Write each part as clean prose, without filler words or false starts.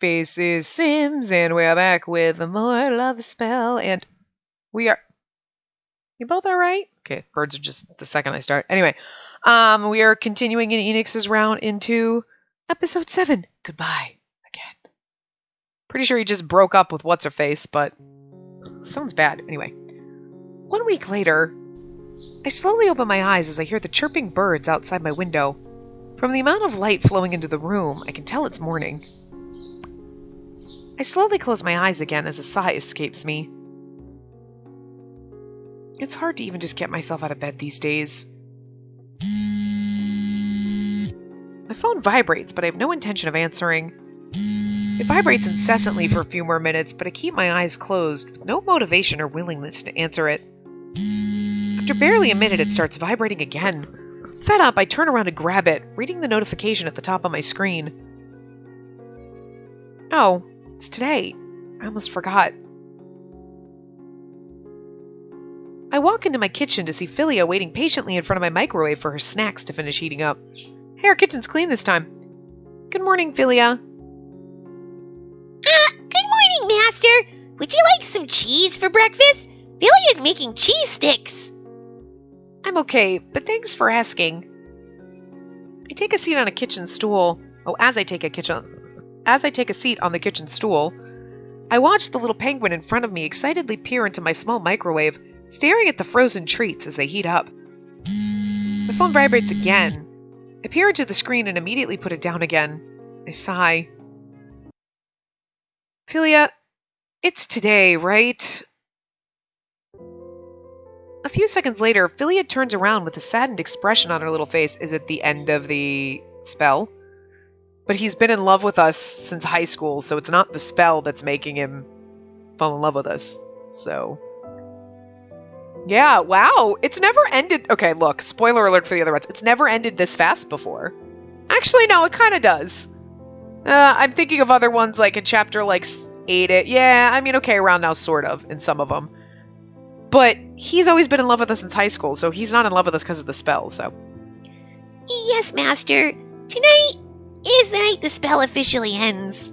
Spacey Sims, and we're back with more love spell, and we are... You both alright? Okay, birds are just the second I start. Anyway, we are continuing in Enix's round into episode 7. Goodbye, again. Pretty sure he just broke up with What's-Her-Face, but... sounds bad. Anyway. 1 week later, I slowly open my eyes as I hear the chirping birds outside my window. From the amount of light flowing into the room, I can tell it's morning. I slowly close my eyes again as a sigh escapes me. It's hard to even just get myself out of bed these days. My phone vibrates, but I have no intention of answering. It vibrates incessantly for a few more minutes, but I keep my eyes closed, with no motivation or willingness to answer it. After barely a minute, it starts vibrating again. Fed up, I turn around to grab it, reading the notification at the top of my screen. Oh, it's today. I almost forgot. I walk into my kitchen to see Philia waiting patiently in front of my microwave for her snacks to finish heating up. Hey, our kitchen's clean this time. Good morning, Philia. Good morning, Master. Would you like some cheese for breakfast? Philia's making cheese sticks. I'm okay, but thanks for asking. I take a seat on a kitchen stool. As I take a seat on the kitchen stool, I watch the little penguin in front of me excitedly peer into my small microwave, staring at the frozen treats as they heat up. My phone vibrates again. I peer into the screen and immediately put it down again. I sigh. Philia, it's today, right? A few seconds later, Philia turns around with a saddened expression on her little face. Is it the end of the spell? But he's been in love with us since high school, so it's not the spell that's making him fall in love with us. So... yeah, wow. It's never ended... okay, look, spoiler alert for the other ones. It's never ended this fast before. Actually, no, it kind of does. I'm thinking of other ones, like in chapter, 8. Yeah, I mean, okay, around now, sort of, in some of them. But he's always been in love with us since high school, so he's not in love with us because of the spell, so... Yes, Master. Tonight is the night the spell officially ends.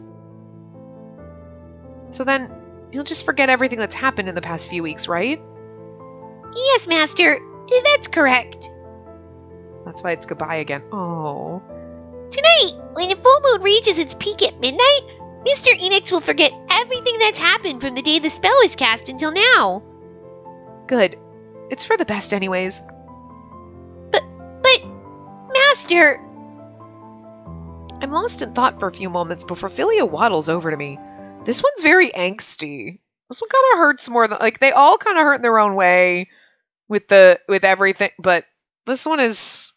So then, you'll just forget everything that's happened in the past few weeks, right? Yes, Master. That's correct. That's why it's goodbye again. Oh. Tonight, when the full moon reaches its peak at midnight, Mr. Enix will forget everything that's happened from the day the spell was cast until now. Good. It's for the best anyways. But, Master... I'm lost in thought for a few moments before Philia waddles over to me. This one's very angsty. This one kind of hurts more than... they all kind of hurt in their own way with everything, but this one is...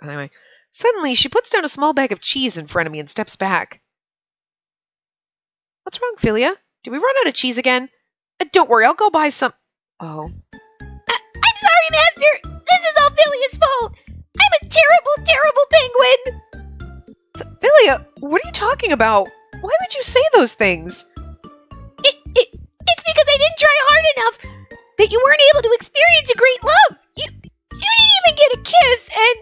Anyway. Suddenly, she puts down a small bag of cheese in front of me and steps back. What's wrong, Philia? Did we run out of cheese again? Don't worry, I'll go buy some... Oh. I'm sorry, Master! This is all Philia's fault! I'm a terrible, terrible penguin! Philia, what are you talking about? Why would you say those things? It's because I didn't try hard enough that you weren't able to experience a great love! You didn't even get a kiss, and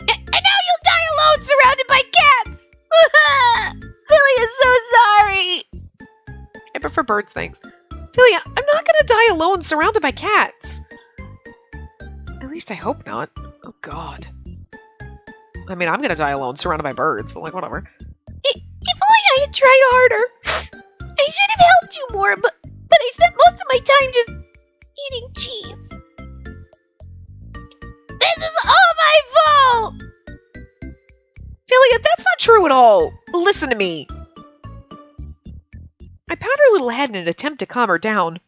now you'll die alone surrounded by cats! Philia's so sorry! I prefer birds things. Philia, I'm not gonna die alone surrounded by cats. At least I hope not. Oh god. I mean, I'm gonna die alone surrounded by birds, but whatever. If only I had tried harder. I should have helped you more, but I spent most of my time just eating cheese. This is all my fault! Philia, that's not true at all. Listen to me. I pat her little head in an attempt to calm her down.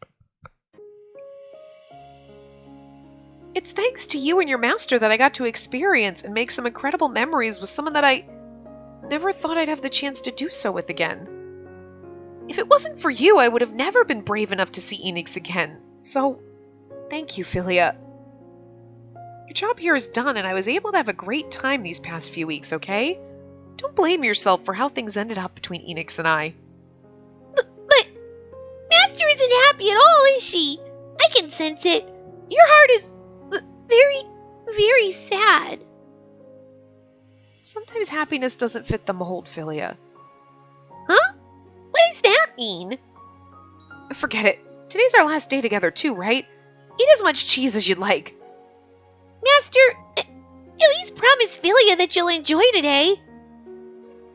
It's thanks to you and your master that I got to experience and make some incredible memories with someone that I never thought I'd have the chance to do so with again. If it wasn't for you, I would have never been brave enough to see Enix again. So, thank you, Philia. Your job here is done, and I was able to have a great time these past few weeks, okay? Don't blame yourself for how things ended up between Enix and I. But Master isn't happy at all, is she? I can sense it. Your heart is very, very sad. Sometimes happiness doesn't fit the mold, Philia. Huh? What does that mean? Forget it. Today's our last day together too, right? Eat as much cheese as you'd like. Master, at least promise Philia that you'll enjoy today.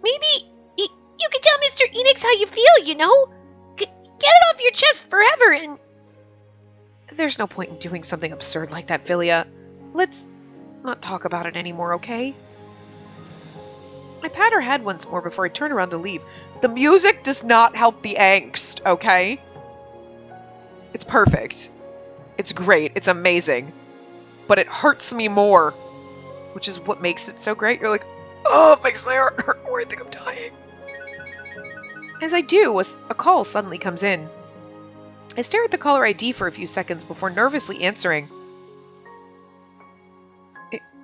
Maybe you can tell Mr. Enix how you feel, you know? Get it off your chest forever and... There's no point in doing something absurd like that, Philia. Let's not talk about it anymore, okay? I pat her head once more before I turn around to leave. The music does not help the angst, okay? It's perfect. It's great. It's amazing. But it hurts me more, which is what makes it so great. You're like, oh, it makes my heart hurt more. I think I'm dying. As I do, a call suddenly comes in. I stare at the caller ID for a few seconds before nervously answering.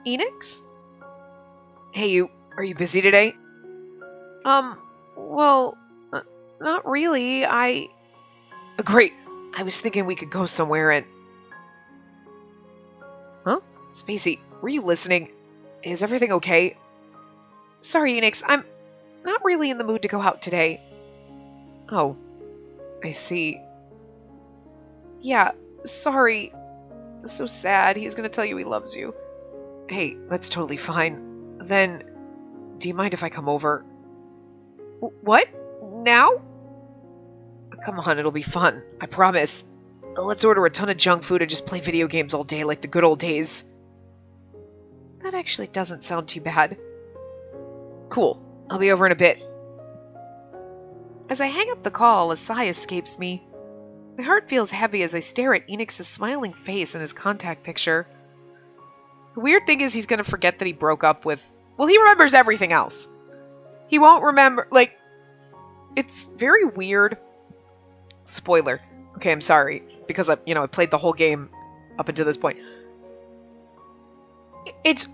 Enix? Hey, are you busy today? Well, not really. Great. I was thinking we could go somewhere and... Huh? Spacey, were you listening? Is everything okay? Sorry, Enix, I'm not really in the mood to go out today. Oh, I see. Yeah, sorry. It's so sad. He's gonna tell you he loves you. Hey, that's totally fine. Then, do you mind if I come over? What? Now? Come on, it'll be fun. I promise. Let's order a ton of junk food and just play video games all day like the good old days. That actually doesn't sound too bad. Cool. I'll be over in a bit. As I hang up the call, a sigh escapes me. My heart feels heavy as I stare at Enix's smiling face in his contact picture. The weird thing is he's going to forget that he broke up with... Well, he remembers everything else. He won't remember... Like, it's very weird. Spoiler. Okay, I'm sorry. Because, I played the whole game up until this point. It's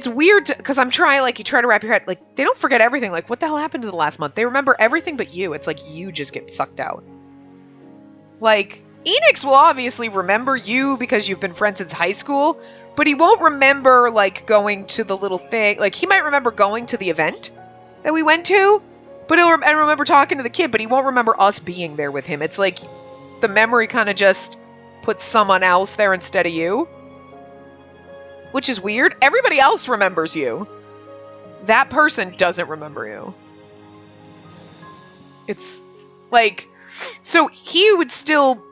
weird because I'm trying, like, you try to wrap your head, like, they don't forget everything. Like, what the hell happened to the last month? They remember everything but you. It's like you just get sucked out. Like, Enix will obviously remember you because you've been friends since high school, but he won't remember, like, going to the little thing. Like, he might remember going to the event that we went to, but he'll remember talking to the kid, but he won't remember us being there with him. It's like the memory kind of just puts someone else there instead of you. Which is weird. Everybody else remembers you. That person doesn't remember you. It's like... So he would still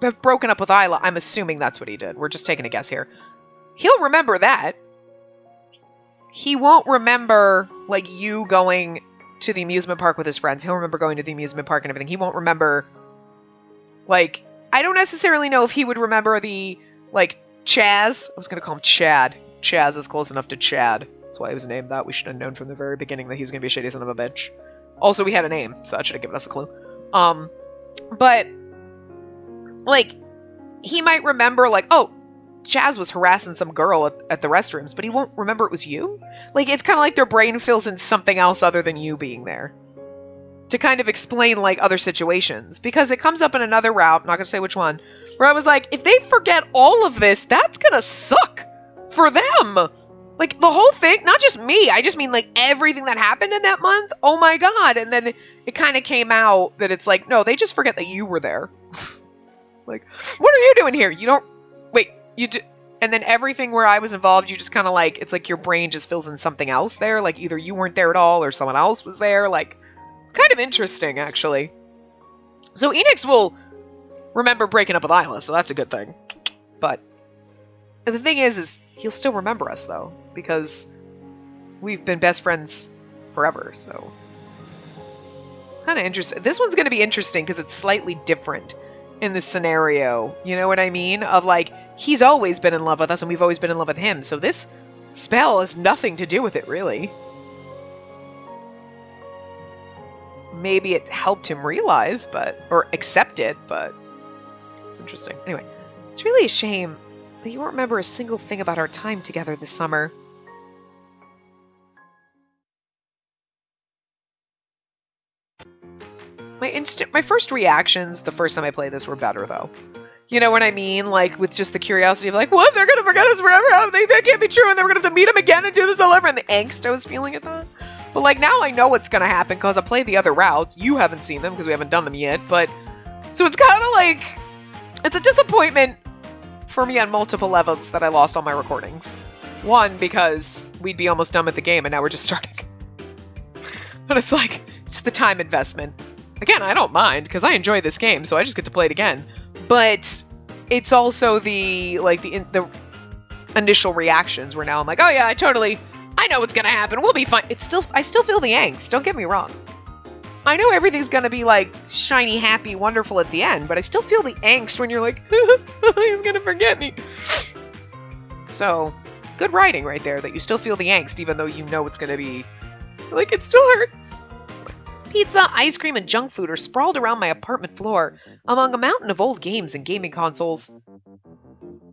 have broken up with Isla. I'm assuming that's what he did. We're just taking a guess here. He'll remember that. He won't remember, like, you going to the amusement park with his friends. He'll remember going to the amusement park and everything. He won't remember, like... I don't necessarily know if he would remember the, like... Chaz? I was going to call him Chad. Chaz is close enough to Chad. That's why he was named that. We should have known from the very beginning that he was going to be a shady son of a bitch. Also, we had a name, so that should have given us a clue. But, like, he might remember, like, oh, Chaz was harassing some girl at the restrooms, but he won't remember it was you? Like, it's kind of like their brain fills in something else other than you being there. To kind of explain, like, other situations. Because it comes up in another route, I'm not going to say which one, where I was like, if they forget all of this, that's gonna suck for them. Like, the whole thing, not just me, I just mean, like, everything that happened in that month. Oh my god. And then it kind of came out that it's like, no, they just forget that you were there. Like, what are you doing here? You don't, wait, you do, and then everything where I was involved, you just kind of like, it's like your brain just fills in something else there. Like, either you weren't there at all or someone else was there. Like, it's kind of interesting, actually. So Enix will remember breaking up with Isla, so that's a good thing. But the thing is he'll still remember us, though, because we've been best friends forever, so it's kind of interesting. This one's going to be interesting because it's slightly different in this scenario. You know what I mean? Of, like, he's always been in love with us, and we've always been in love with him, so this spell has nothing to do with it, really. Maybe it helped him realize, or accept it, but it's interesting. Anyway, it's really a shame that you won't remember a single thing about our time together this summer. My first reactions the first time I played this were better, though. You know what I mean? Like, with just the curiosity of like, what? They're gonna forget us forever? That can't be true, and then we're gonna have to meet him again and do this all over, and the angst I was feeling at that. But like, now I know what's gonna happen because I played the other routes. You haven't seen them because we haven't done them yet, but... So it's kind of like... It's a disappointment for me on multiple levels that I lost all my recordings. One, because we'd be almost done with the game, and now we're just starting. But it's like, it's the time investment. Again, I don't mind, because I enjoy this game, so I just get to play it again. But it's also the initial reactions where now I'm like, oh yeah, I know what's gonna happen. We'll be fine. I still feel the angst. Don't get me wrong. I know everything's gonna be like shiny, happy, wonderful at the end, but I still feel the angst when you're like, he's gonna forget me. So, good writing right there that you still feel the angst even though you know it's gonna be like, it still hurts. Pizza, ice cream, and junk food are sprawled around my apartment floor among a mountain of old games and gaming consoles.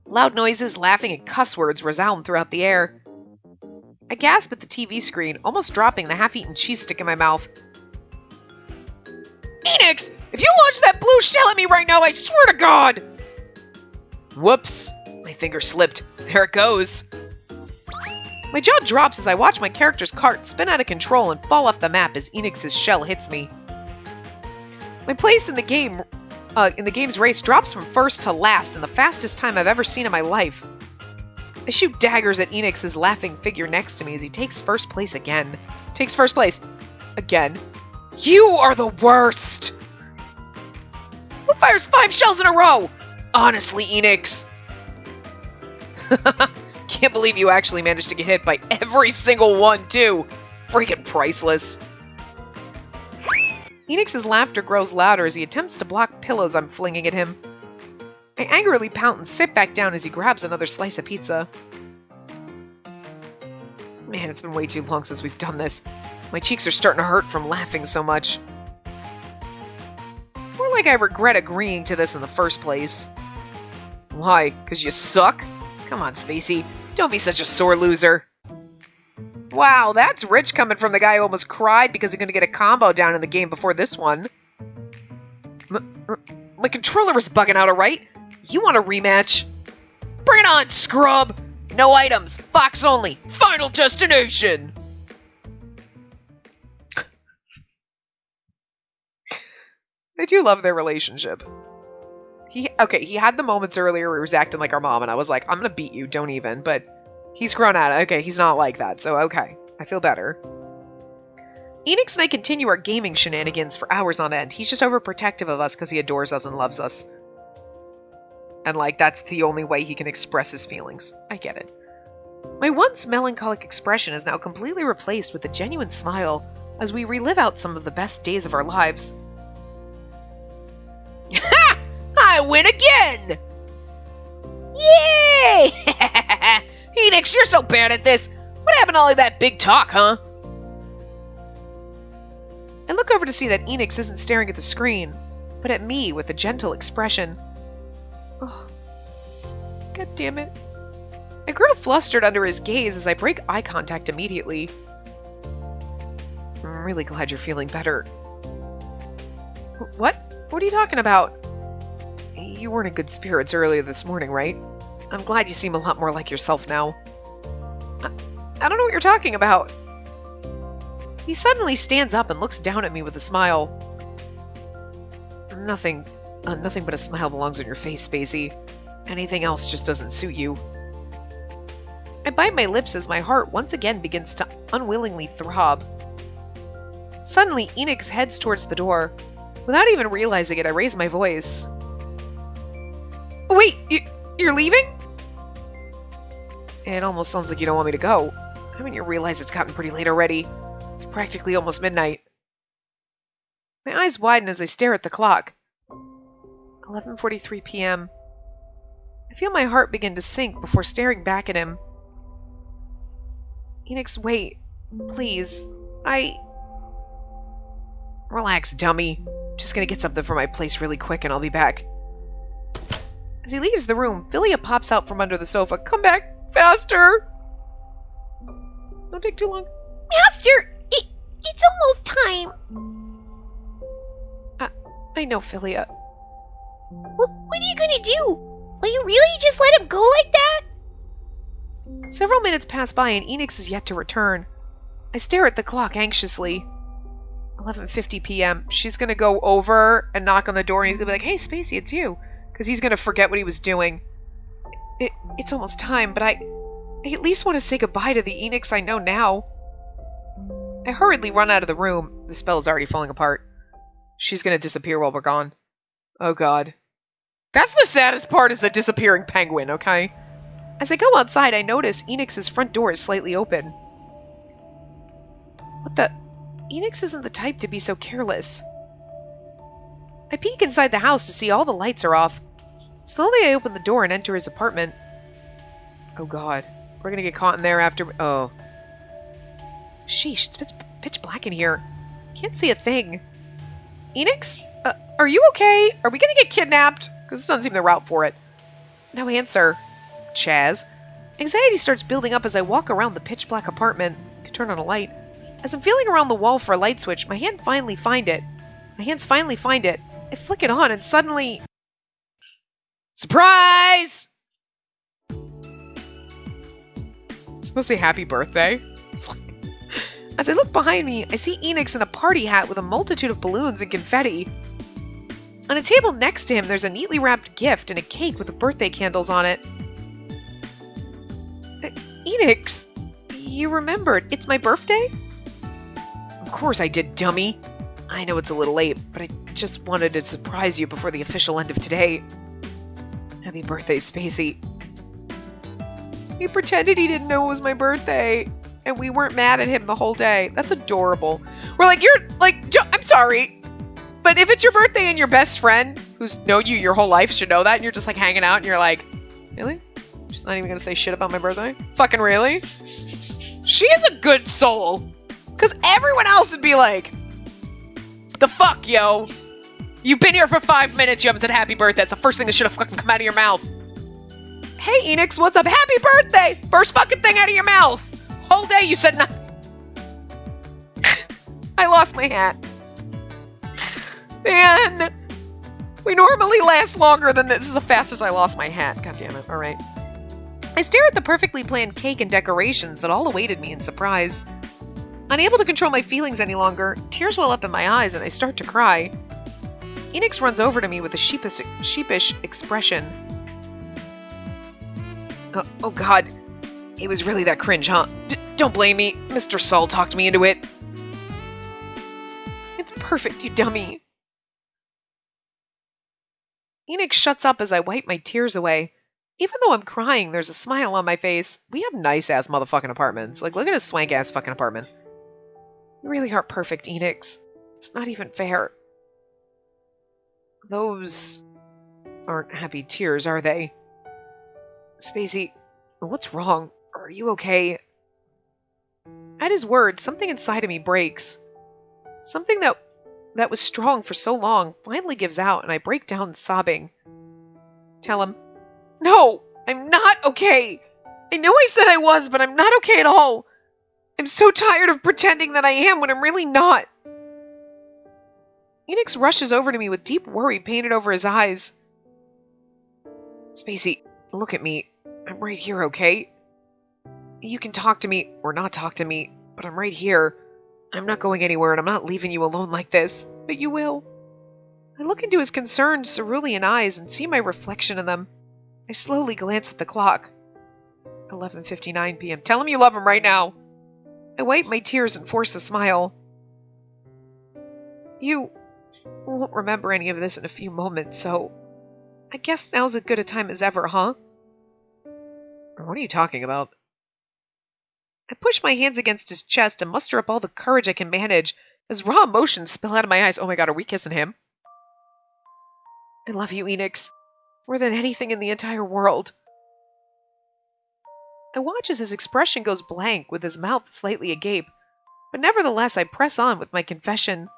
Loud noises, laughing, and cuss words resound throughout the air. I gasp at the TV screen, almost dropping the half-eaten cheese stick in my mouth. Enix! If you launch that blue shell at me right now, I swear to God! Whoops. My finger slipped. There it goes. My jaw drops as I watch my character's cart spin out of control and fall off the map as Enix's shell hits me. My place in the game's race drops from first to last in the fastest time I've ever seen in my life. I shoot daggers at Enix's laughing figure next to me as he takes first place again. Again. You are the worst! Who fires 5 shells in a row? Honestly, Enix. Can't believe you actually managed to get hit by every single one, too. Freaking priceless. Enix's laughter grows louder as he attempts to block pillows I'm flinging at him. I angrily pout and sit back down as he grabs another slice of pizza. Man, it's been way too long since we've done this. My cheeks are starting to hurt from laughing so much. More like I regret agreeing to this in the first place. Why? 'Cause you suck? Come on, Spacey. Don't be such a sore loser. Wow, that's rich coming from the guy who almost cried because he's going to get a combo down in the game before this one. My controller was bugging out, alright? You want a rematch? Bring it on, scrub! No items, Fox only, final destination! I do love their relationship. He had the moments earlier where he was acting like our mom, and I was like, I'm gonna beat you, don't even. But he's grown out of it. Okay, he's not like that, so okay. I feel better. Enix and I continue our gaming shenanigans for hours on end. He's just overprotective of us because he adores us and loves us. And, like, that's the only way he can express his feelings. I get it. My once melancholic expression is now completely replaced with a genuine smile as we relive out some of the best days of our lives. Ha! I win again! Yay! Enix, you're so bad at this. What happened to all of that big talk, huh? I look over to see that Enix isn't staring at the screen, but at me with a gentle expression. Oh, God damn it. I grow flustered under his gaze as I break eye contact immediately. I'm really glad you're feeling better. What? What are you talking about? You weren't in good spirits earlier this morning, right? I'm glad you seem a lot more like yourself now. I don't know what you're talking about. He suddenly stands up and looks down at me with a smile. Nothing but a smile belongs on your face, Spacey. Anything else just doesn't suit you. I bite my lips as my heart once again begins to unwillingly throb. Suddenly, Enix heads towards the door. Without even realizing it, I raise my voice. Wait, you're leaving? It almost sounds like you don't want me to go. Haven't you realized it's gotten pretty late already? It's practically almost midnight. My eyes widen as I stare at the clock. 11:43 p.m. I feel my heart begin to sink before staring back at him. Enix, wait. Please. Relax, dummy. Just gonna get something from my place really quick and I'll be back. As he leaves the room, Philia pops out from under the sofa. Come back faster! Don't take too long. Master! It's almost time! I know, Philia. What What are you gonna do? Will you really just let him go like that? Several minutes pass by and Enix is yet to return. I stare at the clock anxiously. 11:50 p.m. She's gonna go over and knock on the door and he's gonna be like, "Hey, Spacey, it's you." Because he's gonna forget what he was doing. It's almost time, but I at least want to say goodbye to the Enix I know now. I hurriedly run out of the room. The spell is already falling apart. She's gonna disappear while we're gone. Oh god. That's the saddest part, is the disappearing penguin, okay? As I go outside, I notice Enix's front door is slightly open. What the? Enix isn't the type to be so careless. I peek inside the house to see all the lights are off. Slowly I open the door and enter his apartment. Oh god. We're gonna get caught in there after... Oh. Sheesh, it's pitch black in here. Can't see a thing. Enix? Are you okay? Are we gonna get kidnapped? Because this doesn't seem the route for it. No answer. Chaz. Anxiety starts building up as I walk around the pitch black apartment. I can turn on a light. As I'm feeling around the wall for a light switch, my hands finally find it. I flick it on and suddenly... Surprise! It's supposed to say happy birthday. As I look behind me, I see Enix in a party hat with a multitude of balloons and confetti. On a table next to him, there's a neatly wrapped gift and a cake with the birthday candles on it. Enix, you remembered. It's my birthday? Of course I did, dummy. I know it's a little late, but I just wanted to surprise you before the official end of today. Happy birthday, Spacey. He pretended he didn't know it was my birthday, and we weren't mad at him the whole day. That's adorable. We're like, you're like, I'm sorry, but if it's your birthday and your best friend, who's known you your whole life, should know that, and you're just like hanging out, and you're like, really? She's not even gonna say shit about my birthday? Fucking really? She is a good soul. Because everyone else would be like, what the fuck, yo? You've been here for 5 minutes, you haven't said happy birthday. That's the first thing that should have fucking come out of your mouth. Hey, Enix, what's up? Happy birthday! First fucking thing out of your mouth. Whole day you said nothing. I lost my hat. Man, we normally last longer than this. This is the fastest I lost my hat. God damn it. All right. I stare at the perfectly planned cake and decorations that all awaited me in surprise. Unable to control my feelings any longer, tears well up in my eyes and I start to cry. Enix runs over to me with a sheepish expression. Oh god, it was really that cringe, huh? Don't blame me. Mr. Saul talked me into it. It's perfect, you dummy. Enix shuts up as I wipe my tears away. Even though I'm crying, there's a smile on my face. We have nice-ass motherfucking apartments. Like, look at his swank-ass fucking apartment. You really are perfect, Enix. It's not even fair. Those aren't happy tears, are they? Spacey, what's wrong? Are you okay? At his words, something inside of me breaks. Something that was strong for so long finally gives out, and I break down sobbing. Tell him, no, I'm not okay. I know I said I was, but I'm not okay at all. I'm so tired of pretending that I am when I'm really not. Enix rushes over to me with deep worry painted over his eyes. Spacey, look at me. I'm right here, okay? You can talk to me or not talk to me, but I'm right here. I'm not going anywhere and I'm not leaving you alone like this, but you will. I look into his concerned, cerulean eyes and see my reflection in them. I slowly glance at the clock. 11:59 p.m. Tell him you love him right now. I wipe my tears and force a smile. You won't remember any of this in a few moments, so I guess now's as good a time as ever, huh? What are you talking about? I push my hands against his chest and muster up all the courage I can manage as raw emotions spill out of my eyes. Oh my god, are we kissing him? I love you, Enix, more than anything in the entire world. I watch as his expression goes blank with his mouth slightly agape, but nevertheless I press on with my confession.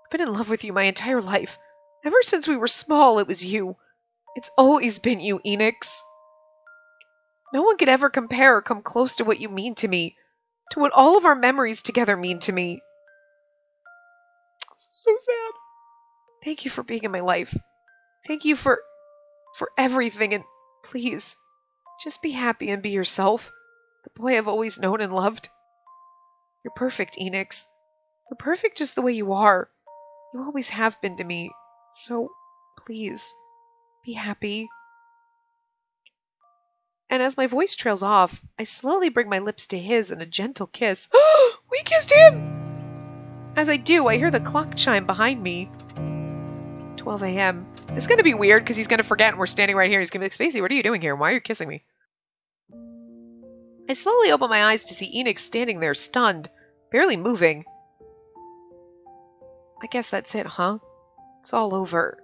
I've been in love with you my entire life. Ever since we were small, it was you. It's always been you, Enix. No one could ever compare or come close to what you mean to me, to what all of our memories together mean to me. So sad. Thank you for being in my life. Thank you for everything, and please, just be happy and be yourself. The boy I've always known and loved. You're perfect, Enix. You're perfect just the way you are. You always have been to me. So, please, be happy. And as my voice trails off, I slowly bring my lips to his in a gentle kiss. We kissed him! As I do, I hear the clock chime behind me. 12 a.m. It's going to be weird because he's going to forget and we're standing right here. He's going to be like, Spacey, what are you doing here? Why are you kissing me? I slowly open my eyes to see Enix standing there stunned, barely moving. I guess that's it, huh? It's all over.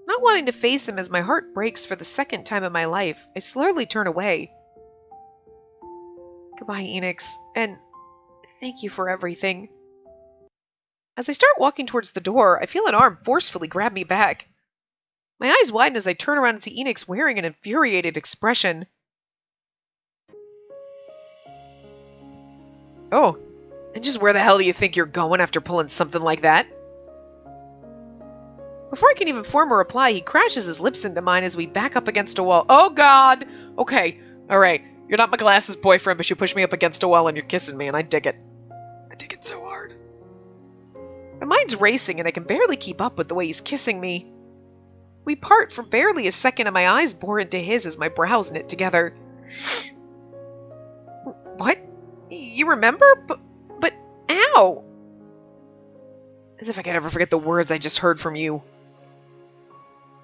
Not wanting to face him as my heart breaks for the second time in my life, I slowly turn away. Goodbye, Enix, and thank you for everything. As I start walking towards the door, I feel an arm forcefully grab me back. My eyes widen as I turn around and see Enix wearing an infuriated expression. Oh, and just where the hell do you think you're going after pulling something like that? Before I can even form a reply, he crashes his lips into mine as we back up against a wall. Oh, God! Okay, alright. You're not my glasses boyfriend, but you push me up against a wall and you're kissing me, and I dig it. I dig it so hard. My mind's racing, and I can barely keep up with the way he's kissing me. We part for barely a second, and my eyes bore into his as my brows knit together. What? You remember? But ow! As if I could ever forget the words I just heard from you.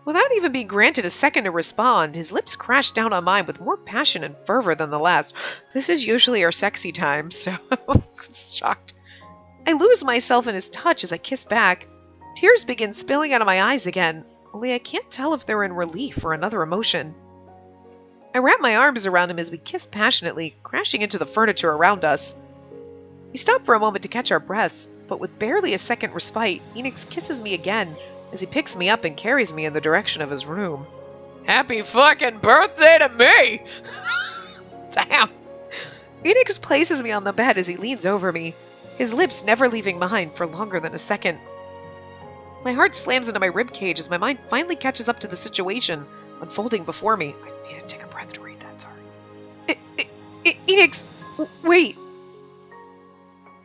Without even being granted a second to respond, his lips crashed down on mine with more passion and fervor than the last. This is usually our sexy time, so I was shocked. I lose myself in his touch as I kiss back. Tears begin spilling out of my eyes again, only I can't tell if they're in relief or another emotion. I wrap my arms around him as we kiss passionately, crashing into the furniture around us. We stop for a moment to catch our breaths, but with barely a second respite, Enix kisses me again as he picks me up and carries me in the direction of his room. Happy fucking birthday to me! Damn! Enix places me on the bed as he leans over me, his lips never leaving mine for longer than a second. My heart slams into my ribcage as my mind finally catches up to the situation unfolding before me. I need to take a breath to read that, sorry. Enix, wait!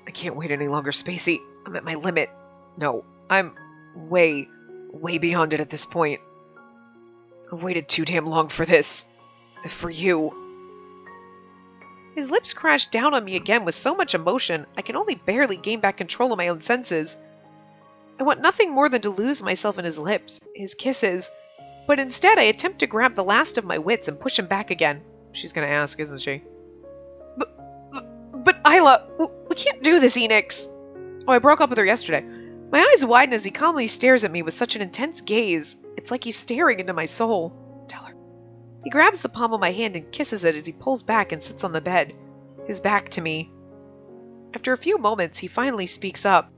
I can't wait any longer, Spacey. I'm at my limit. No, I'm way beyond it at this point. I've waited too damn long for this. For you. His lips crashed down on me again with so much emotion, I can only barely gain back control of my own senses. I want nothing more than to lose myself in his lips, his kisses, but instead I attempt to grab the last of my wits and push him back again. She's gonna ask, isn't she? But Isla, we can't do this, Enix. Oh, I broke up with her yesterday. My eyes widen as he calmly stares at me with such an intense gaze. It's like he's staring into my soul. Tell her. He grabs the palm of my hand and kisses it as he pulls back and sits on the bed, his back to me. After a few moments, he finally speaks up.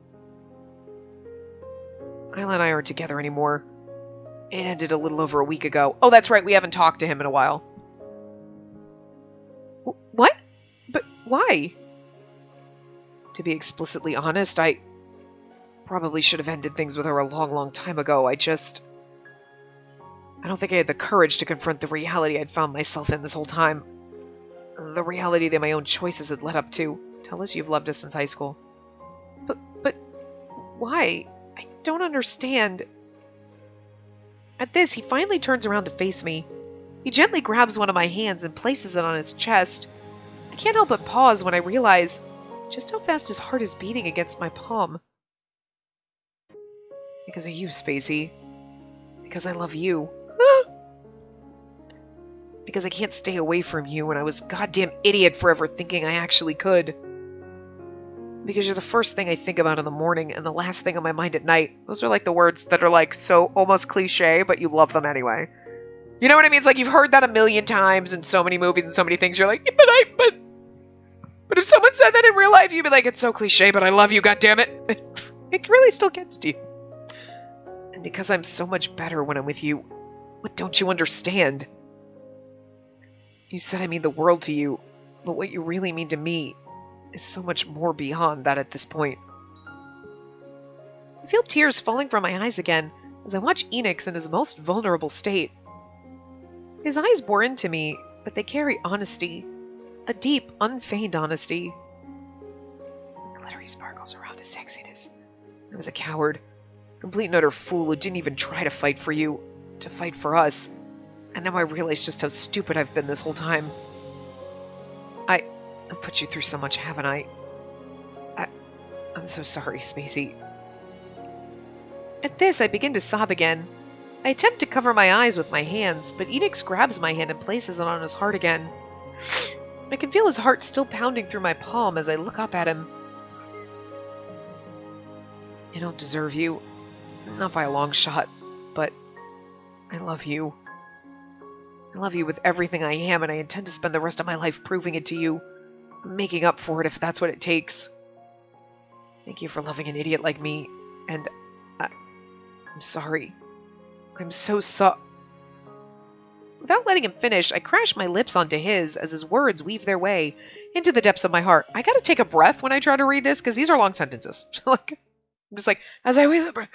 Isla and I aren't together anymore. It ended a little over a week ago. Oh, that's right, we haven't talked to him in a while. What? But why? To be explicitly honest, I probably should have ended things with her a long time ago. I don't think I had the courage to confront the reality I'd found myself in this whole time. The reality that my own choices had led up to. Tell us you've loved us since high school. But why? I don't understand. At this, he finally turns around to face me. He gently grabs one of my hands and places it on his chest. I can't help but pause when I realize just how fast his heart is beating against my palm. Because of you, Spacey. Because I love you. Because I can't stay away from you, and I was a goddamn idiot for ever thinking I actually could. Because you're the first thing I think about in the morning and the last thing on my mind at night. Those are like the words that are like so almost cliche, but you love them anyway. You know what I mean? It's like you've heard that a million times in so many movies and so many things. You're like, but if someone said that in real life, you'd be like, it's so cliche, but I love you, goddammit. It really still gets to you. And because I'm so much better when I'm with you, what don't you understand? You said I mean the world to you, but what you really mean to me is so much more beyond that at this point. I feel tears falling from my eyes again as I watch Enix in his most vulnerable state. His eyes bore into me, but they carry honesty, a deep, unfeigned honesty. Glittery sparkles around his sexiness. I was a coward, complete and utter fool who didn't even try to fight for you, to fight for us. And now I realize just how stupid I've been this whole time. I've put you through so much, haven't I? I'm so sorry, Spacey. At this, I begin to sob again. I attempt to cover my eyes with my hands, but Enix grabs my hand and places it on his heart again. I can feel his heart still pounding through my palm as I look up at him. I don't deserve you. Not by a long shot, but I love you. I love you with everything I am, and I intend to spend the rest of my life proving it to you. Making up for it if that's what it takes. Thank you for loving an idiot like me, and I'm sorry. I'm so Without letting him finish, I crash my lips onto his as his words weave their way into the depths of my heart. I gotta take a breath when I try to read this, because these are long sentences. I'm just like, as I weave the breath,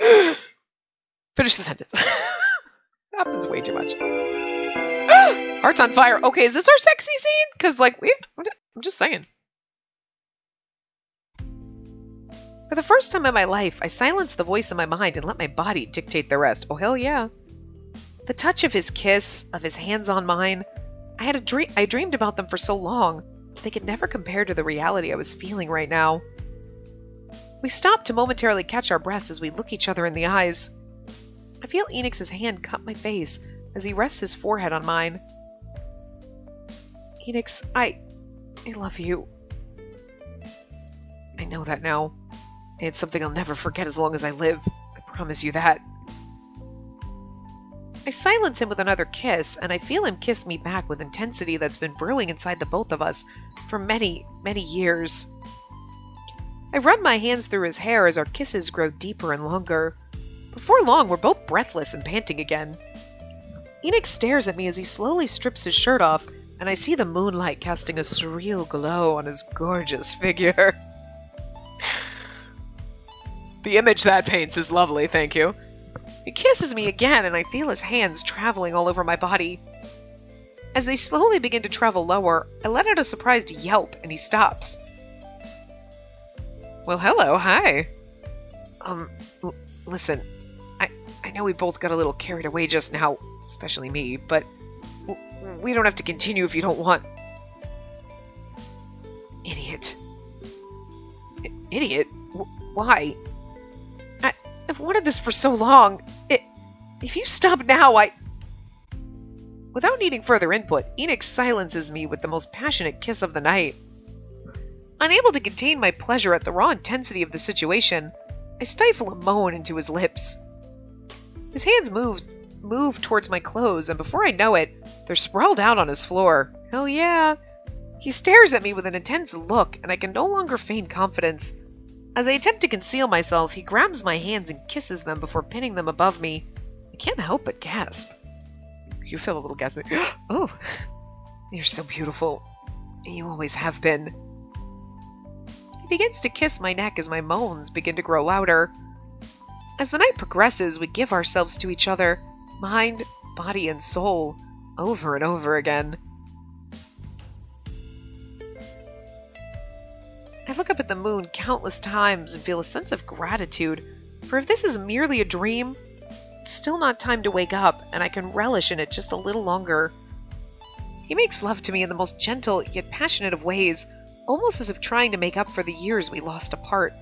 finish the sentence. Happens way too much. Heart's on fire. Okay, is this our sexy scene? Because, I'm just saying. For the first time in my life, I silenced the voice in my mind and let my body dictate the rest. Oh, hell yeah. The touch of his kiss, of his hands on mine, I dreamed about them for so long, but they could never compare to the reality I was feeling right now. We stop to momentarily catch our breaths as we look each other in the eyes. I feel Enix's hand cup my face as he rests his forehead on mine. Enix, I love you. I know that now. It's something I'll never forget as long as I live. I promise you that. I silence him with another kiss, and I feel him kiss me back with intensity that's been brewing inside the both of us for many, many years. I run my hands through his hair as our kisses grow deeper and longer. Before long, we're both breathless and panting again. Enix stares at me as he slowly strips his shirt off, and I see the moonlight casting a surreal glow on his gorgeous figure. The image that paints is lovely, thank you. He kisses me again, and I feel his hands traveling all over my body. As they slowly begin to travel lower, I let out a surprised yelp, and he stops. Well, hello, hi. Listen, I know we both got a little carried away just now, especially me, but we don't have to continue if you don't want. Idiot. Idiot? Why? I've wanted this for so long. If you stop now, Without needing further input, Enix silences me with the most passionate kiss of the night. Unable to contain my pleasure at the raw intensity of the situation, I stifle a moan into his lips. His hands move towards my clothes, and before I know it, they're sprawled out on his floor. Hell yeah. He stares at me with an intense look, and I can no longer feign confidence. As I attempt to conceal myself, he grabs my hands and kisses them before pinning them above me. I can't help but gasp. You feel a little gaspy. Oh, you're so beautiful. You always have been. He begins to kiss my neck as my moans begin to grow louder. As the night progresses, we give ourselves to each other, mind, body, and soul, over and over again. I look up at the moon countless times and feel a sense of gratitude, for if this is merely a dream, it's still not time to wake up, and I can relish in it just a little longer. He makes love to me in the most gentle yet passionate of ways, almost as if trying to make up for the years we lost apart.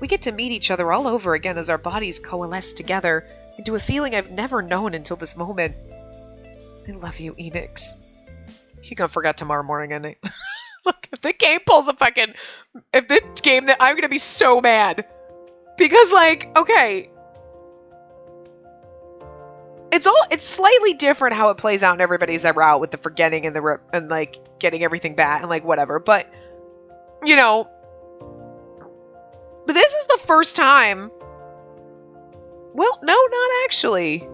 We get to meet each other all over again as our bodies coalesce together into a feeling I've never known until this moment. I love you, Enix. You're gonna forget tomorrow morning, isn't it? Look, if the game pulls a fucking... If the game... I'm gonna be so mad. Because, okay... It's slightly different how it plays out in everybody's ever out with the forgetting and getting everything back and whatever. But, but this is the first time. Well, no, not actually.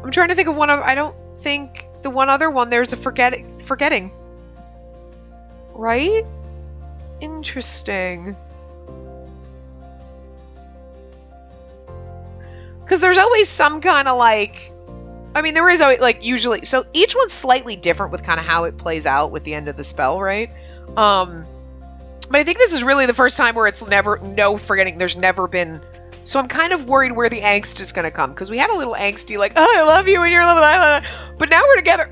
I'm trying to think of one of. I don't think the one other one. There's a forgetting. Right? Interesting. Because there's always some kind of like, I mean, there is always like usually, so each one's slightly different with kind of how it plays out with the end of the spell, right? But I think this is really the first time where it's forgetting, there's never been, so I'm kind of worried where the angst is going to come, because we had a little angsty like, oh, I love you and you're in love with Isla, but now we're together.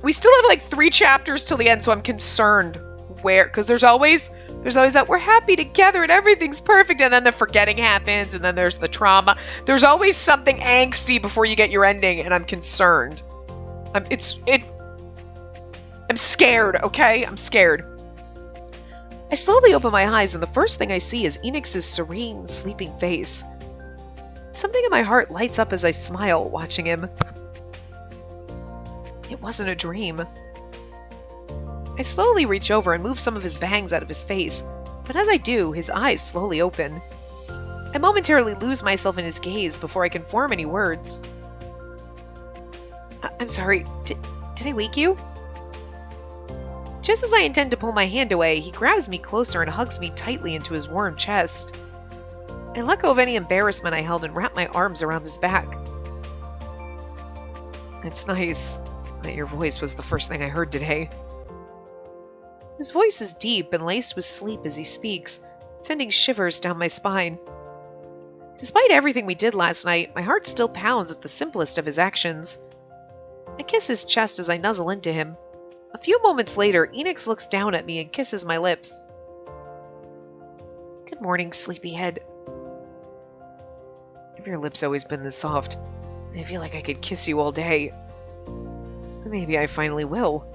We still have like 3 chapters till the end, so I'm concerned where, because there's always that we're happy together and everything's perfect, and then the forgetting happens, and then there's the trauma. There's always something angsty before you get your ending, and I'm concerned. I'm scared, okay? I'm scared. I slowly open my eyes, and the first thing I see is Enix's serene, sleeping face. Something in my heart lights up as I smile, watching him. It wasn't a dream. I slowly reach over and move some of his bangs out of his face, but as I do, his eyes slowly open. I momentarily lose myself in his gaze before I can form any words. I'm sorry, did I wake you? Just as I intend to pull my hand away, he grabs me closer and hugs me tightly into his warm chest. I let go of any embarrassment I held and wrap my arms around his back. It's nice that your voice was the first thing I heard today. His voice is deep and laced with sleep as he speaks, sending shivers down my spine. Despite everything we did last night, my heart still pounds at the simplest of his actions. I kiss his chest as I nuzzle into him. A few moments later, Enix looks down at me and kisses my lips. Good morning, sleepyhead. Have your lips always been this soft? I feel like I could kiss you all day. Maybe I finally will.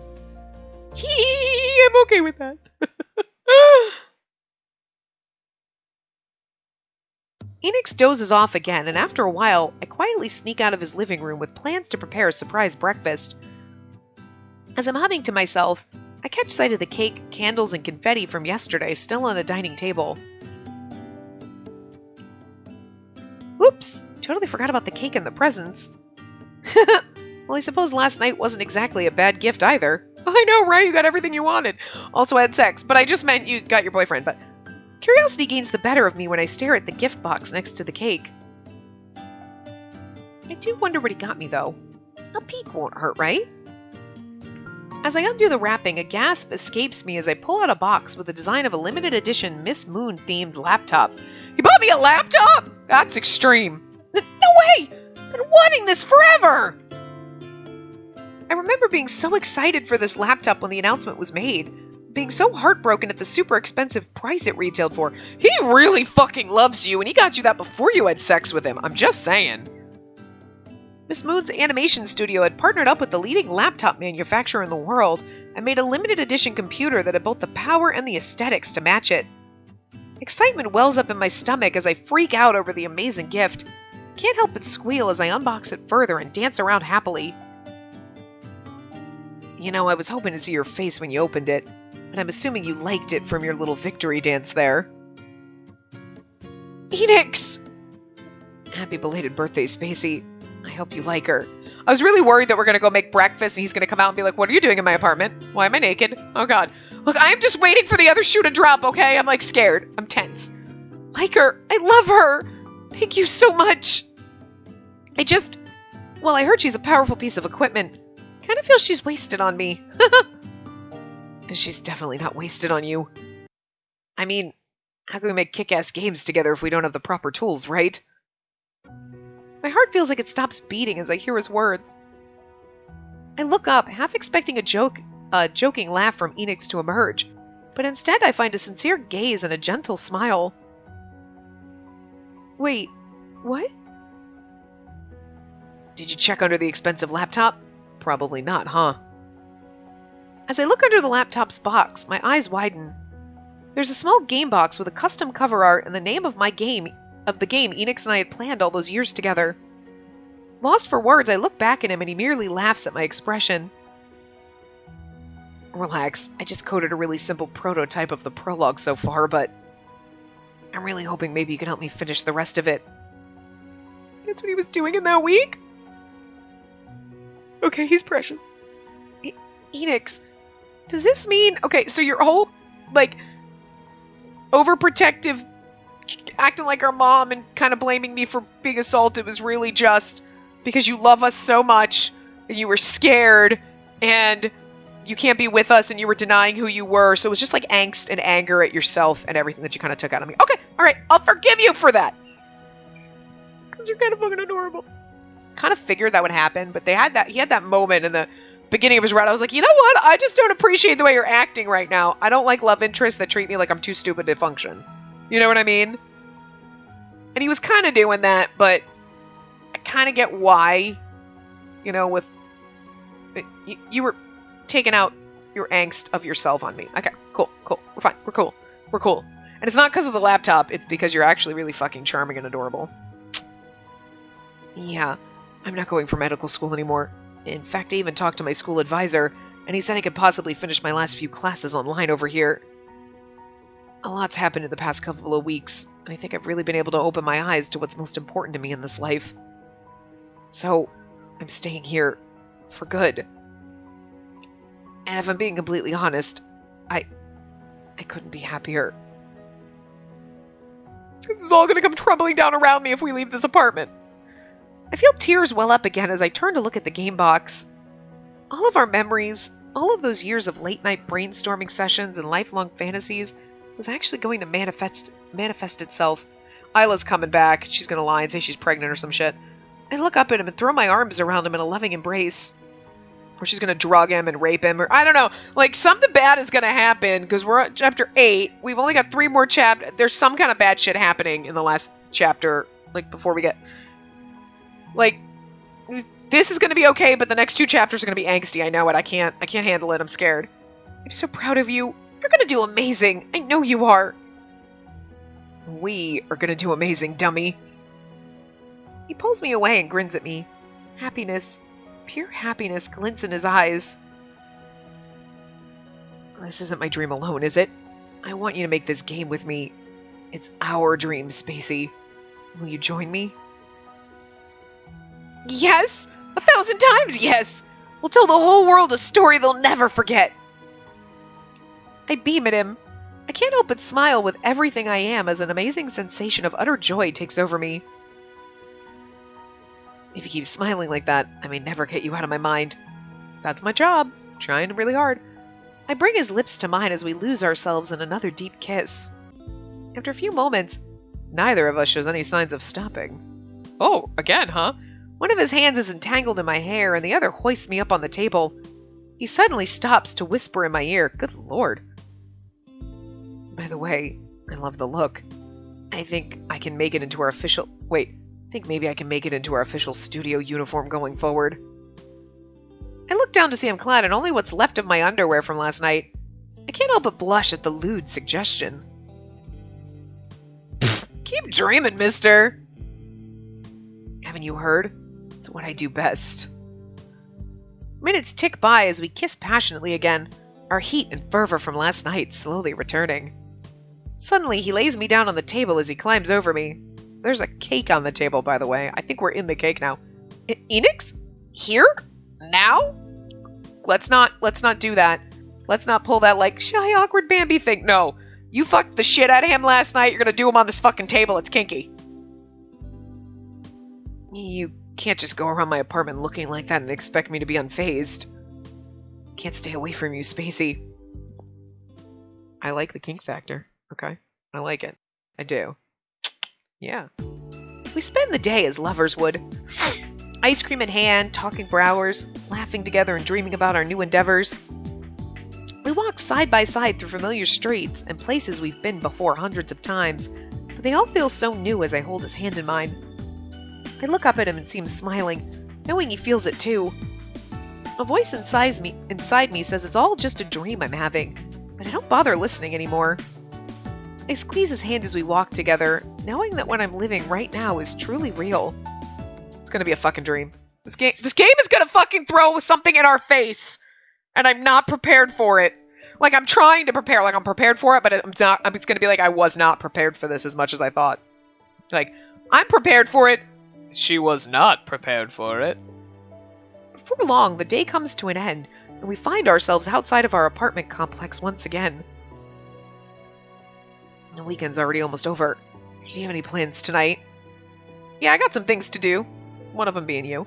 I'm okay with that. Enix dozes off again, and after a while, I quietly sneak out of his living room with plans to prepare a surprise breakfast. As I'm humming to myself, I catch sight of the cake, candles, and confetti from yesterday still on the dining table. Oops! Totally forgot about the cake and the presents. Well, I suppose last night wasn't exactly a bad gift either. I know, right? You got everything you wanted. Also had sex, but I just meant you got your boyfriend, but curiosity gains the better of me when I stare at the gift box next to the cake. I do wonder what he got me, though. A peek won't hurt, right? As I undo the wrapping, a gasp escapes me as I pull out a box with the design of a limited edition Miss Moon-themed laptop. You bought me a laptop? That's extreme. No way! I've been wanting this forever! I remember being so excited for this laptop when the announcement was made, being so heartbroken at the super expensive price it retailed for. He really fucking loves you, and he got you that before you had sex with him. I'm just saying. Miss Moon's animation studio had partnered up with the leading laptop manufacturer in the world and made a limited edition computer that had both the power and the aesthetics to match it. Excitement wells up in my stomach as I freak out over the amazing gift. Can't help but squeal as I unbox it further and dance around happily. You know, I was hoping to see your face when you opened it, and I'm assuming you liked it from your little victory dance there. Enix! Happy belated birthday, Spacey. I hope you like her. I was really worried that we're going to go make breakfast and he's going to come out and be like, what are you doing in my apartment? Why am I naked? Oh god. Look, I'm just waiting for the other shoe to drop, okay? I'm like scared. I'm tense. Like her. I love her. Thank you so much. I heard she's a powerful piece of equipment. Kind of feel she's wasted on me. And she's definitely not wasted on you. I mean, how can we make kick-ass games together if we don't have the proper tools, right? My heart feels like it stops beating as I hear his words. I look up, half expecting a joking laugh from Enix to emerge, but instead I find a sincere gaze and a gentle smile. Wait, what? Did you check under the expensive laptop? Probably not, huh? As I look under the laptop's box, my eyes widen. There's a small game box with a custom cover art and the name of the game Enix and I had planned all those years together. Lost for words, I look back at him and he merely laughs at my expression. Relax, I just coded a really simple prototype of the prologue so far, but I'm really hoping maybe you can help me finish the rest of it. That's what he was doing in that week? Okay, he's precious. Enix, does this mean... Okay, so your whole, overprotective acting like our mom and kind of blaming me for being assaulted was really just because you love us so much and you were scared and you can't be with us and you were denying who you were. So it was just like angst and anger at yourself and everything that you kind of took out of me. Okay, all right, I'll forgive you for that. Because you're kind of fucking adorable. Kind of figured that would happen, but he had that moment in the beginning of his run. I was like, you know what? I just don't appreciate the way you're acting right now. I don't like love interests that treat me like I'm too stupid to function. You know what I mean? And he was kind of doing that, but I kind of get why. You know, with you were taking out your angst of yourself on me. Okay, cool. We're fine. We're cool. And it's not because of the laptop. It's because you're actually really fucking charming and adorable. Yeah, I'm not going for medical school anymore. In fact, I even talked to my school advisor, and he said I could possibly finish my last few classes online over here. A lot's happened in the past couple of weeks, and I think I've really been able to open my eyes to what's most important to me in this life. So, I'm staying here for good. And if I'm being completely honest, I couldn't be happier. This is all going to come crumbling down around me if we leave this apartment. I feel tears well up again as I turn to look at the game box. All of our memories, all of those years of late-night brainstorming sessions and lifelong fantasies was actually going to manifest itself. Isla's coming back. She's going to lie and say she's pregnant or some shit. I look up at him and throw my arms around him in a loving embrace. Or she's going to drug him and rape him, or I don't know. Like, something bad is going to happen, because we're at chapter 8. We've only got 3 more chapters. There's some kind of bad shit happening in the last chapter, like, before we get... Like, this is going to be okay, but the next 2 chapters are going to be angsty. I know it. I can't handle it. I'm scared. I'm so proud of you. You're going to do amazing. I know you are. We are going to do amazing, dummy. He pulls me away and grins at me. Happiness, pure happiness, glints in his eyes. This isn't my dream alone, is it? I want you to make this game with me. It's our dream, Spacey. Will you join me? Yes! 1,000 times yes! We'll tell the whole world a story they'll never forget. I beam at him. I can't help but smile with everything I am as an amazing sensation of utter joy takes over me. If you keep smiling like that, I may never get you out of my mind. That's my job. Trying really hard. I bring his lips to mine as we lose ourselves in another deep kiss. After a few moments, neither of us shows any signs of stopping. Oh, again, huh? One of his hands is entangled in my hair and the other hoists me up on the table. He suddenly stops to whisper in my ear, "Good Lord." By the way, I love the look. I think I can make it into our official... Wait, I think maybe I can make it into our official studio uniform going forward. I look down to see him clad in only what's left of my underwear from last night. I can't help but blush at the lewd suggestion. Keep dreaming, mister. Haven't you heard? It's what I do best. Minutes tick by as we kiss passionately again, our heat and fervor from last night slowly returning. Suddenly, he lays me down on the table as he climbs over me. There's a cake on the table, by the way. I think we're in the cake now. Enix? Here? Now? Let's not do that. Let's not pull that, like, shy, awkward Bambi thing. No. You fucked the shit out of him last night. You're gonna do him on this fucking table. It's kinky. You can't just go around my apartment looking like that and expect me to be unfazed. Can't stay away from you, Spacey. I like the kink factor. Okay? I like it. I do. Yeah. We spend the day as lovers would. Ice cream in hand, talking for hours, laughing together and dreaming about our new endeavors. We walk side by side through familiar streets and places we've been before hundreds of times, but they all feel so new as I hold his hand in mine. I look up at him and see him smiling, knowing he feels it too. A voice inside me says it's all just a dream I'm having, but I don't bother listening anymore. I squeeze his hand as we walk together, knowing that what I'm living right now is truly real. It's gonna be a fucking dream. This game is gonna fucking throw something in our face, and I'm not prepared for it. Like, I'm trying to prepare, like I'm prepared for it, but I'm not. It's gonna be like I was not prepared for this as much as I thought. Like, I'm prepared for it. She was not prepared for it. Before long, the day comes to an end, and we find ourselves outside of our apartment complex once again. The weekend's already almost over. Do you have any plans tonight? Yeah, I got some things to do. One of them being you.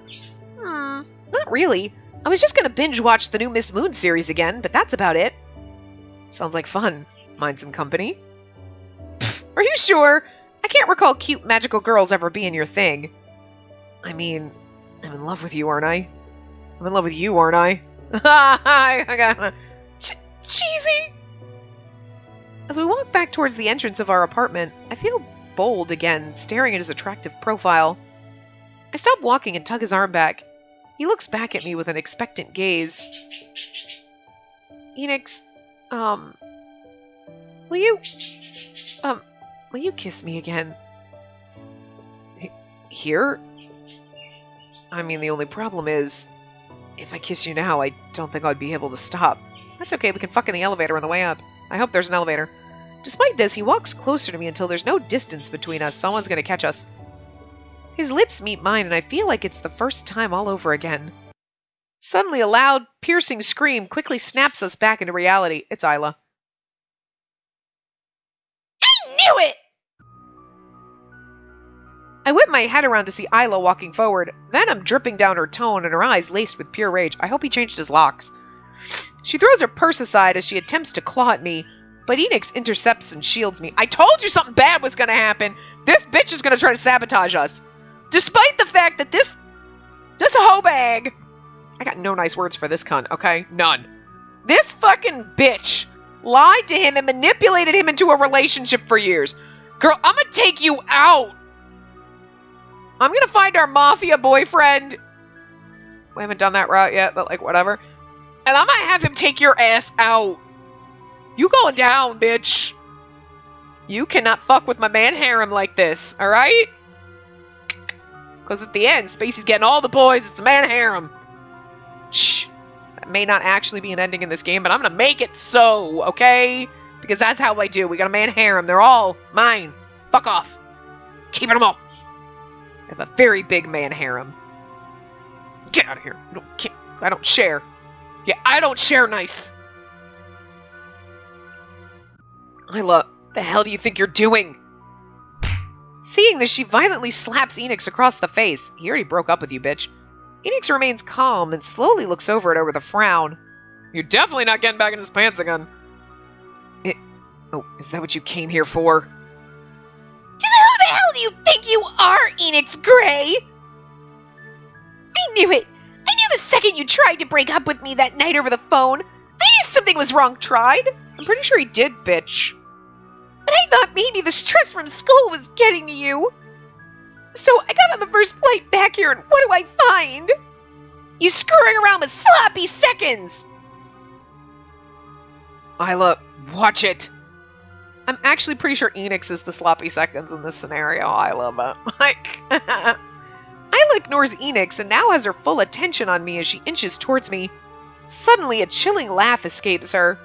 Not really. I was just gonna binge watch the new Miss Moon series again, but that's about it. Sounds like fun. Mind some company? Pfft, are you sure? I can't recall cute magical girls ever being your thing. I mean, I'm in love with you, aren't I? I'm in love with you, aren't I? I got cheesy. As we walk back towards the entrance of our apartment, I feel bold again, staring at his attractive profile. I stop walking and tug his arm back. He looks back at me with an expectant gaze. Enix, will you kiss me again? Here? I mean, the only problem is, if I kiss you now, I don't think I'd be able to stop. That's okay, we can fuck in the elevator on the way up. I hope there's an elevator. Despite this, he walks closer to me until there's no distance between us. Someone's gonna catch us. His lips meet mine, and I feel like it's the first time all over again. Suddenly, a loud, piercing scream quickly snaps us back into reality. It's Isla. I knew it! I whip my head around to see Isla walking forward, venom dripping down her tone and her eyes laced with pure rage. I hope he changed his locks. She throws her purse aside as she attempts to claw at me, but Enix intercepts and shields me. I told you something bad was gonna happen! This bitch is gonna try to sabotage us! Despite the fact that this hoe bag... I got no nice words for this cunt, okay? None. This fucking bitch lied to him and manipulated him into a relationship for years. Girl, I'm gonna take you out! I'm gonna find our mafia boyfriend. We haven't done that route yet, but like, whatever. And I'm gonna have him take your ass out. You going down, bitch. You cannot fuck with my man harem like this, alright? Because at the end, Spacey's getting all the boys, it's a man harem. Shh. That may not actually be an ending in this game, but I'm gonna make it so, okay? Because that's how I do. We got a man harem. They're all mine. Fuck off. Keeping them all. I have a very big man harem. Get out of here. I don't share. Yeah, I don't share nice. Isla, the hell do you think you're doing? Seeing this, she violently slaps Enix across the face. He already broke up with you, bitch. Enix remains calm and slowly looks over at her with a frown. You're definitely not getting back in his pants again. Oh, is that what you came here for? Just who the hell do you think you are, Enix Gray? I knew it. I knew the second you tried to break up with me that night over the phone. I knew something was wrong. Tried? I'm pretty sure he did, bitch. But I thought maybe the stress from school was getting to you. So I got on the first flight back here, and what do I find? You screwing around with sloppy seconds! Isla, watch it. I'm actually pretty sure Enix is the sloppy seconds in this scenario, Isla, but like... Isla ignores Enix and now has her full attention on me as she inches towards me. Suddenly, a chilling laugh escapes her.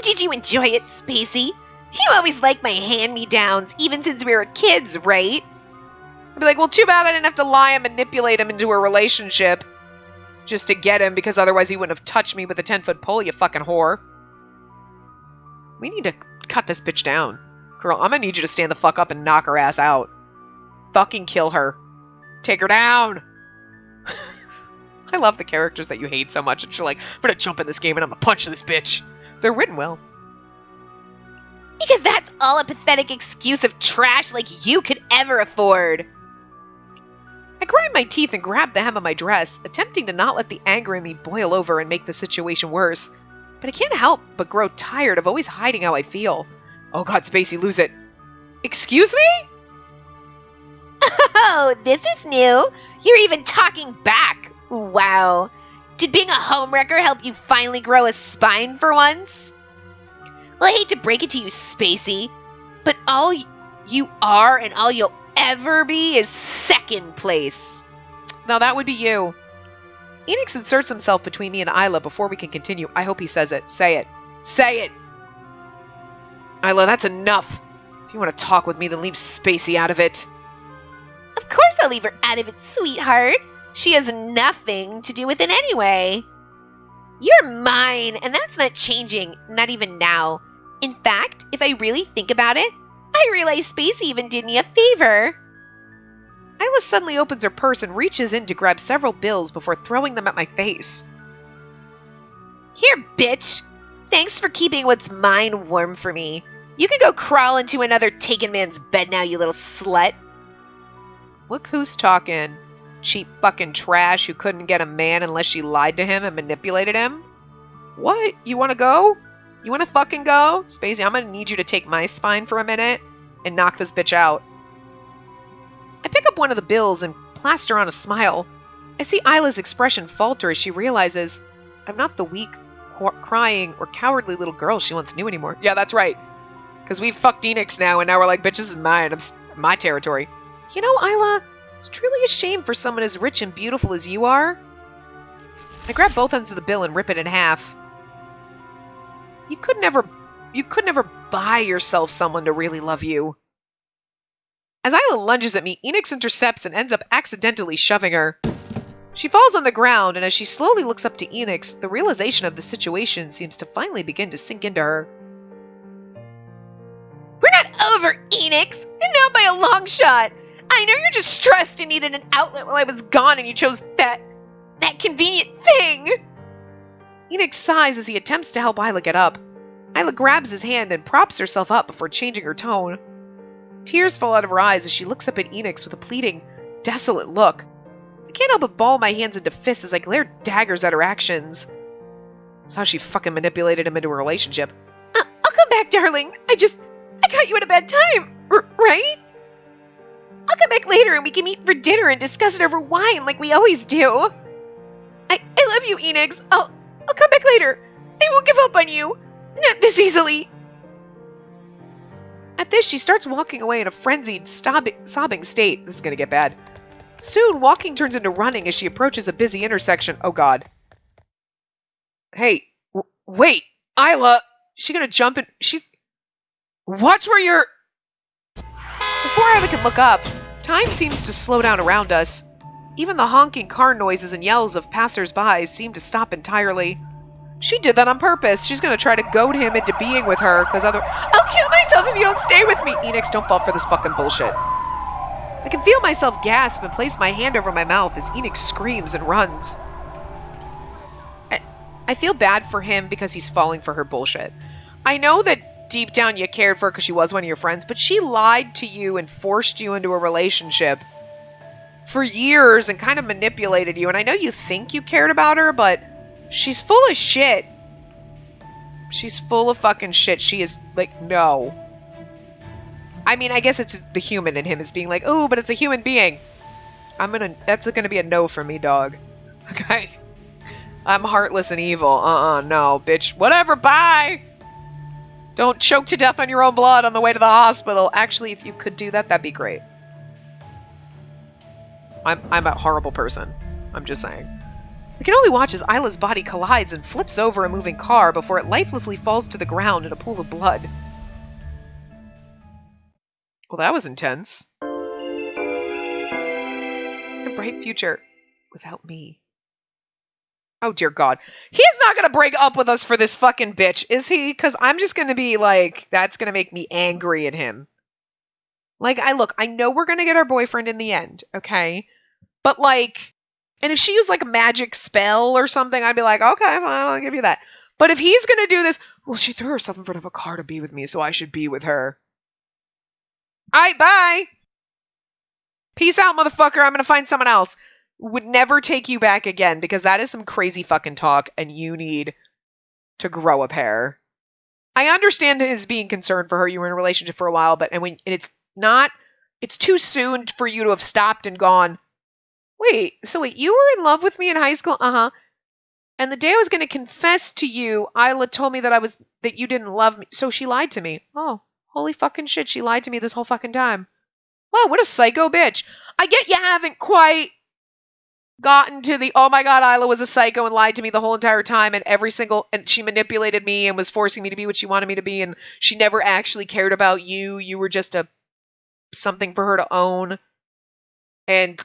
Did you enjoy it, Spacey? You always liked my hand-me-downs, even since we were kids, right? I'd be like, well, too bad I didn't have to lie and manipulate him into a relationship. Just to get him, because otherwise he wouldn't have touched me with a 10-foot pole, you fucking whore. We need to cut this bitch down. Girl, I'm gonna need you to stand the fuck up and knock her ass out. Fucking kill her. Take her down! I love the characters that you hate so much, and you're like, I'm gonna jump in this game and I'm gonna punch this bitch. They're written well. Because that's all a pathetic excuse of trash like you could ever afford. I grind my teeth and grab the hem of my dress, attempting to not let the anger in me boil over and make the situation worse. But I can't help but grow tired of always hiding how I feel. Oh god, Spacey, lose it. Excuse me? Oh, this is new. You're even talking back. Wow. Did being a homewrecker help you finally grow a spine for once? Well, I hate to break it to you, Spacey, but all you are and all you'll ever be is second place. No, that would be you. Enix inserts himself between me and Isla before we can continue. I hope he says it. Say it. Say it! Isla, that's enough. If you want to talk with me, then leave Spacey out of it. Of course I'll leave her out of it, sweetheart. She has nothing to do with it anyway. You're mine, and that's not changing, not even now. In fact, if I really think about it, I realized Spacey even did me a favor. Isla suddenly opens her purse and reaches in to grab several bills before throwing them at my face. Here, bitch. Thanks for keeping what's mine warm for me. You can go crawl into another taken man's bed now, you little slut. Look who's talking. Cheap fucking trash who couldn't get a man unless she lied to him and manipulated him. What? You want to go? You want to fucking go? Spacey, I'm going to need you to take my spine for a minute and knock this bitch out. I pick up one of the bills and plaster on a smile. I see Isla's expression falter as she realizes I'm not the weak, crying, or cowardly little girl she once knew anymore. Yeah, that's right. Because we've fucked Enix now, and now we're like, bitch, this is mine. It's my territory. You know, Isla, it's truly a shame for someone as rich and beautiful as you are. I grab both ends of the bill and rip it in half. You could never buy yourself someone to really love you. As Isla lunges at me, Enix intercepts and ends up accidentally shoving her. She falls on the ground, and as she slowly looks up to Enix, the realization of the situation seems to finally begin to sink into her. We're not over, Enix! And not by a long shot! I know you're just stressed and needed an outlet while I was gone and you chose that convenient thing! Enix sighs as he attempts to help Isla get up. Isla grabs his hand and props herself up before changing her tone. Tears fall out of her eyes as she looks up at Enix with a pleading, desolate look. I can't help but ball my hands into fists as I glare daggers at her actions. That's how she fucking manipulated him into a relationship. I'll come back, darling. I caught you at a bad time, right? I'll come back later and we can meet for dinner and discuss it over wine like we always do. I love you, Enix. I'll come back later. I won't give up on you. Not this easily. At this, she starts walking away in a frenzied, sobbing state. This is going to get bad. Soon, walking turns into running as she approaches a busy intersection. Oh, God. Hey, wait, Isla. She going to jump in? Watch where you're... Before Isla can look up, time seems to slow down around us. Even the honking car noises and yells of passers-by seem to stop entirely. She did that on purpose. She's going to try to goad him into being with her, because I'll kill myself if you don't stay with me. Enix, don't fall for this fucking bullshit. I can feel myself gasp and place my hand over my mouth as Enix screams and runs. I feel bad for him because he's falling for her bullshit. I know that deep down you cared for her because she was one of your friends, but she lied to you and forced you into a relationship for years and kind of manipulated you. And I know you think you cared about her, but she's full of shit. She's full of fucking shit. She is like, no. I mean, I guess it's the human in him is being like, oh, but it's a human being. That's gonna be a no for me, dog. Okay. I'm heartless and evil. No, bitch. Whatever, bye! Don't choke to death on your own blood on the way to the hospital. Actually, if you could do that, that'd be great. I'm a horrible person. I'm just saying. We can only watch as Isla's body collides and flips over a moving car before it lifelessly falls to the ground in a pool of blood. Well, that was intense. A bright future without me. Oh, dear God. He's not going to break up with us for this fucking bitch, is he? Because I'm just going to be like, that's going to make me angry at him. Like, I know we're going to get our boyfriend in the end, okay? But, like, and if she used, like, a magic spell or something, I'd be like, okay, fine, I'll give you that. But if he's going to do this, well, she threw herself in front of a car to be with me, so I should be with her. All right, bye. Peace out, motherfucker. I'm going to find someone else. Would never take you back again because that is some crazy fucking talk and you need to grow a pair. I understand his being concerned for her. You were in a relationship for a while, but it's too soon for you to have stopped and gone, wait, you were in love with me in high school? Uh-huh. And the day I was going to confess to you, Isla told me that you didn't love me. So she lied to me. Oh, holy fucking shit. She lied to me this whole fucking time. Wow, what a psycho bitch. I get you haven't quite gotten to the, oh my God, Isla was a psycho and lied to me the whole entire time and she manipulated me and was forcing me to be what she wanted me to be and she never actually cared about you. You were just something for her to own. And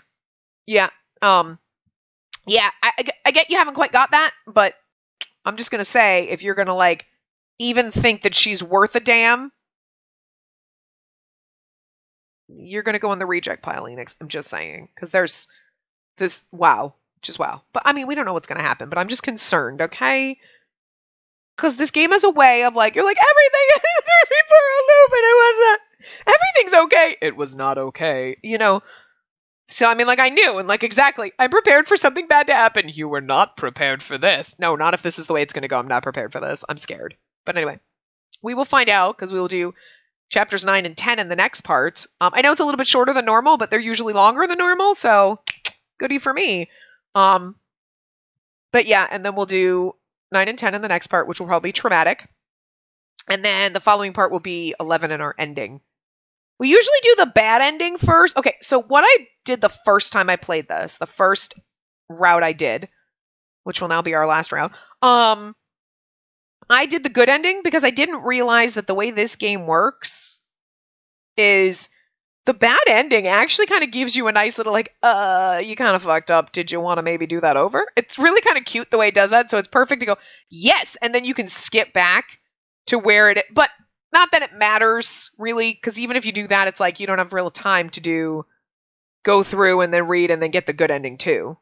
yeah, I get you haven't quite got that, but I'm just going to say, if you're going to like even think that she's worth a damn, you're going to go on the reject pile, Enix. I'm just saying. Because there's this, wow. Just wow. But I mean, we don't know what's going to happen, but I'm just concerned, okay? Because this game has a way of like, you're like, everything threw me for a loop and it wasn't. Everything's okay. It was not okay. You know? So, I mean, like, I knew, and like, exactly, I'm prepared for something bad to happen. You were not prepared for this. No, not if this is the way it's going to go. I'm not prepared for this. I'm scared. But anyway, we will find out, because we will do chapters 9 and 10 in the next part. I know it's a little bit shorter than normal, but they're usually longer than normal, so goody for me. But yeah, and then we'll do 9 and 10 in the next part, which will probably be traumatic. And then the following part will be 11 in our ending. We usually do the bad ending first. Okay, so what I did the first time I played this, the first route I did, which will now be our last route, I did the good ending because I didn't realize that the way this game works is the bad ending actually kind of gives you a nice little like, you kind of fucked up. Did you want to maybe do that over? It's really kind of cute the way it does that. So it's perfect to go, yes. And then you can skip back to where it, but not that it matters really. Cause even if you do that, it's like, you don't have real time to go through and then read and then get the good ending too.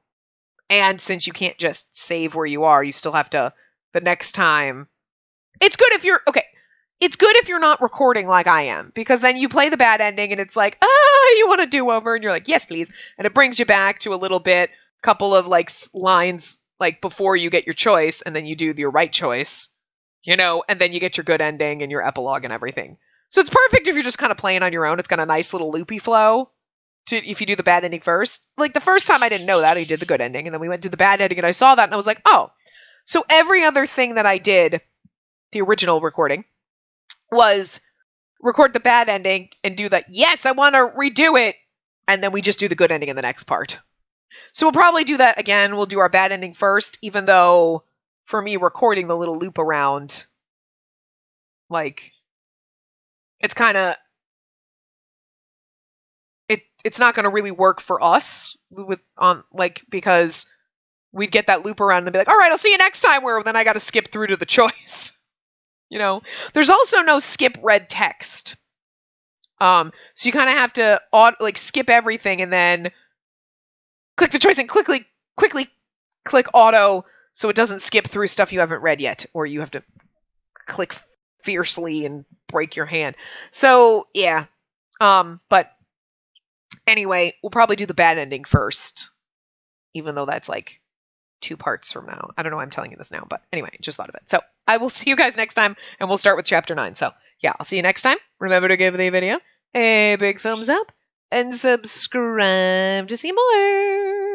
And since you can't just save where you are, you still have to, the next time. It's good if you're, okay. It's good if you're not recording like I am, because then you play the bad ending and it's like, you want to do over, and you're like, yes, please. And it brings you back to a little bit, couple of like lines like before you get your choice, and then you do your right choice, you know, and then you get your good ending and your epilogue and everything. So it's perfect if you're just kind of playing on your own. It's got a nice little loopy flow to if you do the bad ending first. Like the first time I didn't know that, I did the good ending, and then we went to the bad ending and I saw that and I was like, oh. So every other thing that I did, the original recording, was record the bad ending and do that, yes, I want to redo it, and then we just do the good ending in the next part. So we'll probably do that again. We'll do our bad ending first, even though for me recording the little loop around, like, it's kind of, it's not going to really work for us with like, because we'd get that loop around and be like, all right, I'll see you next time, where then I got to skip through to the choice. You know, there's also no skip red text. So you kind of have to like skip everything and then click the choice and quickly click auto so it doesn't skip through stuff you haven't read yet, or you have to click fiercely and break your hand. So yeah. But anyway, we'll probably do the bad ending first, even though that's like 2 parts from now. I don't know why I'm telling you this now, but anyway, just thought of it. So I will see you guys next time, and we'll start with chapter 9. So yeah, I'll see you next time. Remember to give the video a big thumbs up and subscribe to see more.